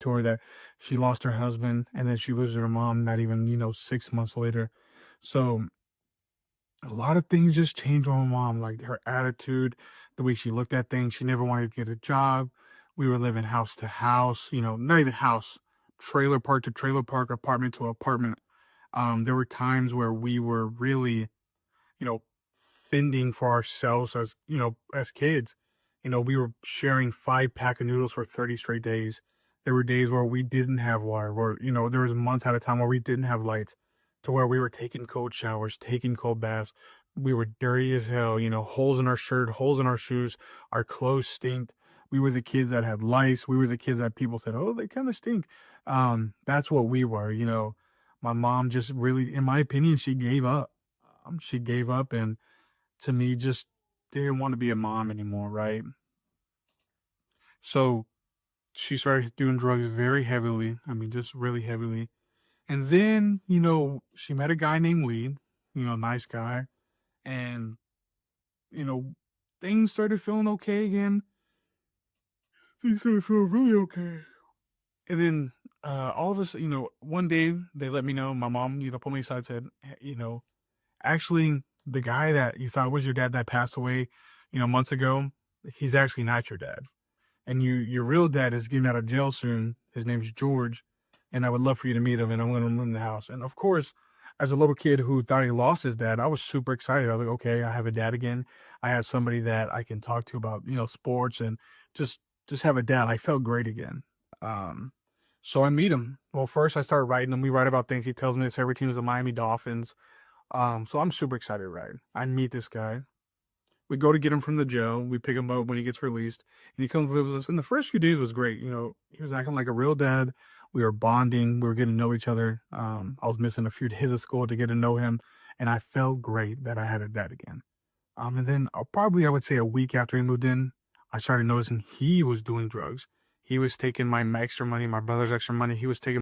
to her that she lost her husband and then she loses her mom not even, 6 months later. So a lot of things just changed with my mom, like her attitude, the way she looked at things. She never wanted to get a job. We were living house to house, not even house, trailer park to trailer park, apartment to apartment. There were times where we were really, you know, fending for ourselves as, as kids. We were sharing 5 pack of noodles for 30 straight days. There were days where we didn't have water, where, there was months at a time where we didn't have lights, to where we were taking cold showers, taking cold baths. We were dirty as hell, holes in our shirt, holes in our shoes, our clothes stinked. We were the kids that had lice. We were the kids that people said, oh, they kind of stink. That's what we were. My mom just really, in my opinion, she gave up. She gave up and to me just didn't want to be a mom anymore, right? So she started doing drugs very heavily. I mean, just really heavily. And then, she met a guy named Lee, nice guy. And, you know, things started feeling okay again. Things started feeling really okay. And then all of us, one day they let me know, my mom, pulled me aside and said, "Hey, actually, the guy that you thought was your dad that passed away, months ago, he's actually not your dad. And your real dad is getting out of jail soon. His name's George, and I would love for you to meet him. And I'm going to move in the house." And of course, as a little kid who thought he lost his dad, I was super excited. I was like, okay, I have a dad again. I have somebody that I can talk to about sports and just have a dad. I felt great again. Um, so I meet him. Well, first I started writing him. We write about things. He tells me his favorite team is the Miami Dolphins. So I'm super excited, right? I meet this guy. We go to get him from the jail. We pick him up when he gets released, and he comes live with us. And the first few days was great. He was acting like a real dad. We were bonding. We were getting to know each other. I was missing a few days of school to get to know him, and I felt great that I had a dad again. And then probably I would say a week after he moved in, I started noticing he was doing drugs. He was taking my extra money, my brother's extra money. He was taking